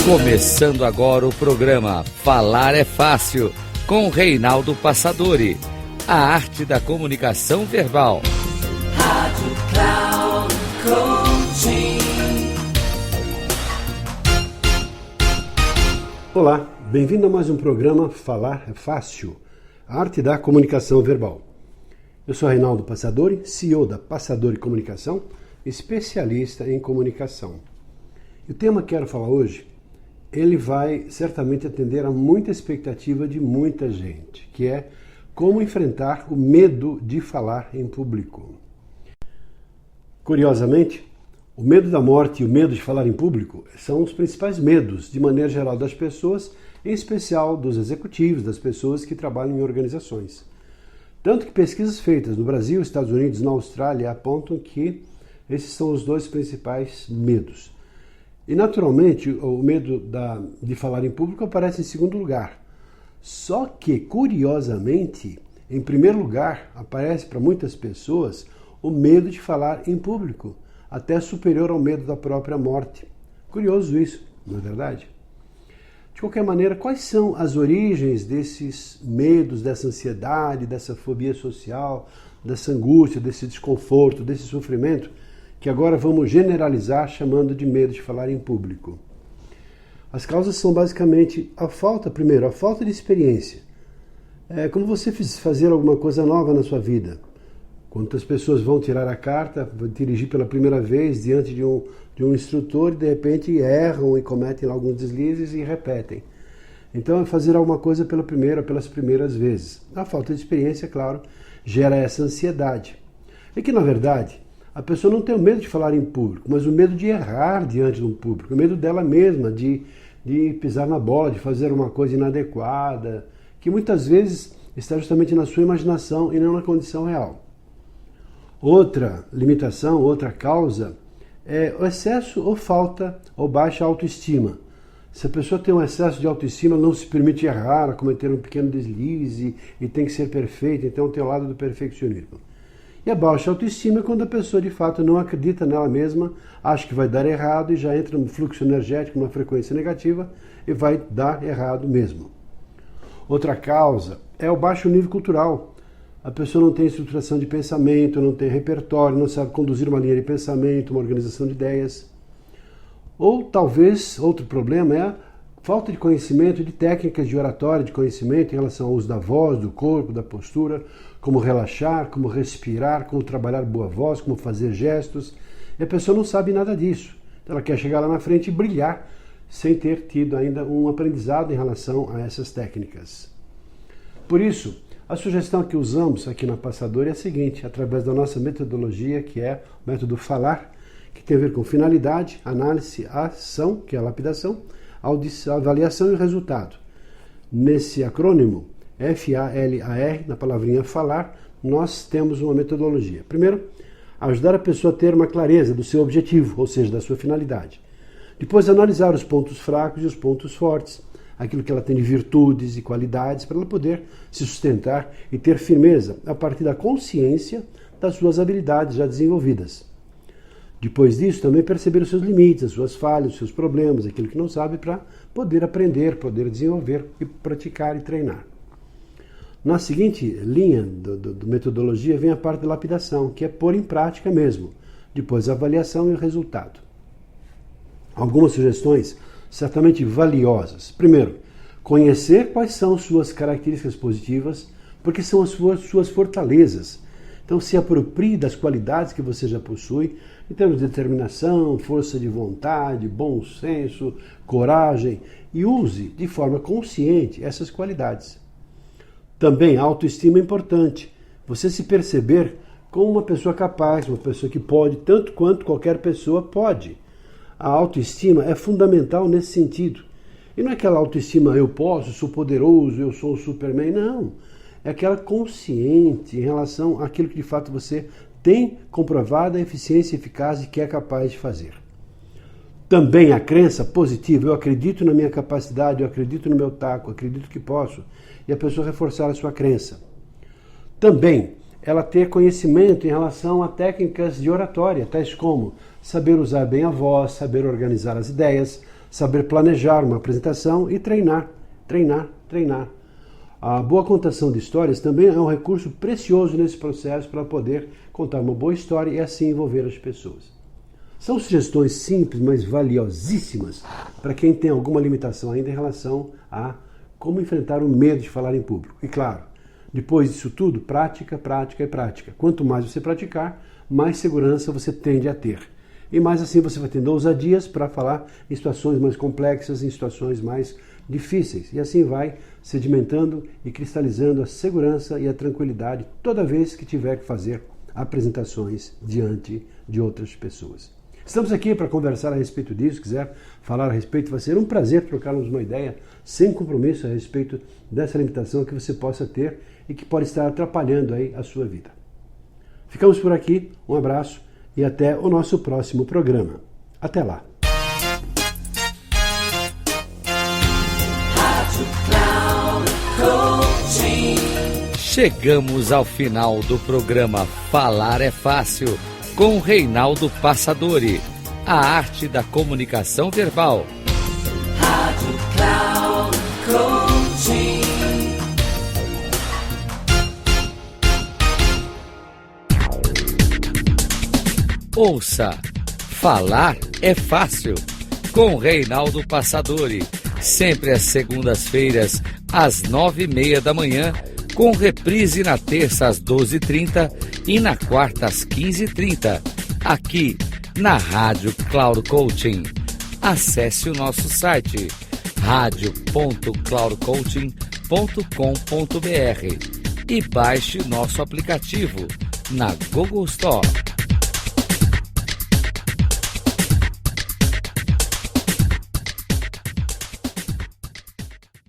Começando agora o programa Falar é Fácil, com Reinaldo Passadori, a arte da comunicação verbal. Rádio Cloud Coaching. Olá, bem-vindo a mais um programa Falar é Fácil, a arte da comunicação verbal. Eu sou Reinaldo Passadori, CEO da Passadori Comunicação, especialista em comunicação. E o tema que quero falar hoje, ele vai certamente atender a muita expectativa de muita gente, que é como enfrentar o medo de falar em público. Curiosamente, o medo da morte e o medo de falar em público são os principais medos, de maneira geral, das pessoas, em especial dos executivos, das pessoas que trabalham em organizações. Tanto que pesquisas feitas no Brasil, Estados Unidos e na Austrália apontam que esses são os dois principais medos. E, naturalmente, o medo de falar em público aparece em segundo lugar. Só que, curiosamente, em primeiro lugar, aparece para muitas pessoas o medo de falar em público, até superior ao medo da própria morte. Curioso isso, não é verdade? De qualquer maneira, quais são as origens desses medos, dessa ansiedade, dessa fobia social, dessa angústia, desse desconforto, desse sofrimento, que agora vamos generalizar chamando de medo de falar em público? As causas são basicamente a falta de experiência. É como você fazer alguma coisa nova na sua vida. Quantas pessoas vão tirar a carta, vão dirigir pela primeira vez diante de um instrutor e de repente erram e cometem alguns deslizes e repetem. Então é fazer alguma coisa pelas primeiras vezes. A falta de experiência, claro, gera essa ansiedade. É que, na verdade, a pessoa não tem o medo de falar em público, mas o medo de errar diante de um público, o medo dela mesma de pisar na bola, de fazer uma coisa inadequada, que muitas vezes está justamente na sua imaginação e não na condição real. Outra limitação, outra causa é o excesso ou falta ou baixa autoestima. Se a pessoa tem um excesso de autoestima, não se permite errar, cometer um pequeno deslize e tem que ser perfeita, então tem o lado do perfeccionismo. E a baixa autoestima é quando a pessoa de fato não acredita nela mesma, acha que vai dar errado e já entra num fluxo energético, numa frequência negativa e vai dar errado mesmo. Outra causa é o baixo nível cultural. A pessoa não tem estruturação de pensamento, não tem repertório, não sabe conduzir uma linha de pensamento, uma organização de ideias. Ou talvez outro problema é a falta de conhecimento de técnicas de oratória, de conhecimento em relação ao uso da voz, do corpo, da postura, como relaxar, como respirar, como trabalhar boa voz, como fazer gestos. E a pessoa não sabe nada disso. Então ela quer chegar lá na frente e brilhar sem ter tido ainda um aprendizado em relação a essas técnicas. Por isso, a sugestão que usamos aqui na Passadori é a seguinte, através da nossa metodologia, que é o método FALAR, que tem a ver com finalidade, análise, ação, que é a lapidação, avaliação e resultado. Nesse acrônimo, FALAR, na palavrinha falar, nós temos uma metodologia. Primeiro, ajudar a pessoa a ter uma clareza do seu objetivo, ou seja, da sua finalidade. Depois, analisar os pontos fracos e os pontos fortes, aquilo que ela tem de virtudes e qualidades, para ela poder se sustentar e ter firmeza a partir da consciência das suas habilidades já desenvolvidas. Depois disso, também perceber os seus limites, as suas falhas, os seus problemas, aquilo que não sabe, para poder aprender, poder desenvolver e praticar e treinar. Na seguinte linha do metodologia vem a parte da lapidação, que é pôr em prática mesmo. Depois a avaliação e o resultado. Algumas sugestões certamente valiosas. Primeiro, conhecer quais são suas características positivas, porque são as suas fortalezas. Então se aproprie das qualidades que você já possui, em termos de determinação, força de vontade, bom senso, coragem, e use de forma consciente essas qualidades. Também a autoestima é importante. Você se perceber como uma pessoa capaz, uma pessoa que pode, tanto quanto qualquer pessoa pode. A autoestima é fundamental nesse sentido. E não é aquela autoestima, eu posso, sou poderoso, eu sou o Superman, não. É aquela consciente em relação àquilo que de fato você tem comprovada eficiência eficaz e que é capaz de fazer. Também a crença positiva, eu acredito na minha capacidade, eu acredito no meu taco, eu acredito que posso. E a pessoa reforçar a sua crença. Também ela ter conhecimento em relação a técnicas de oratória, tais como saber usar bem a voz, saber organizar as ideias, saber planejar uma apresentação e treinar. A boa contação de histórias também é um recurso precioso nesse processo para poder contar uma boa história e assim envolver as pessoas. São sugestões simples, mas valiosíssimas para quem tem alguma limitação ainda em relação a como enfrentar o medo de falar em público. E claro, depois disso tudo, prática. Quanto mais você praticar, mais segurança você tende a ter. E mais assim você vai tendo ousadias para falar em situações mais complexas, em situações mais difíceis. E assim vai sedimentando e cristalizando a segurança e a tranquilidade toda vez que tiver que fazer apresentações diante de outras pessoas. Estamos aqui para conversar a respeito disso. Se quiser falar a respeito, vai ser um prazer trocarmos uma ideia sem compromisso a respeito dessa limitação que você possa ter e que pode estar atrapalhando aí a sua vida. Ficamos por aqui, um abraço e até o nosso próximo programa. Até lá! Chegamos ao final do programa Falar é Fácil, com Reinaldo Passadori, a arte da comunicação verbal. Rádio Cloud Coaching. Ouça Falar é Fácil, com Reinaldo Passadori, sempre às segundas-feiras, às 9h30 da manhã, com reprise na terça às 12h30 e na quarta às 15h30, aqui na Rádio Cloud Coaching. Acesse o nosso site radio.cloudcoaching.com.br e baixe nosso aplicativo na Google Store.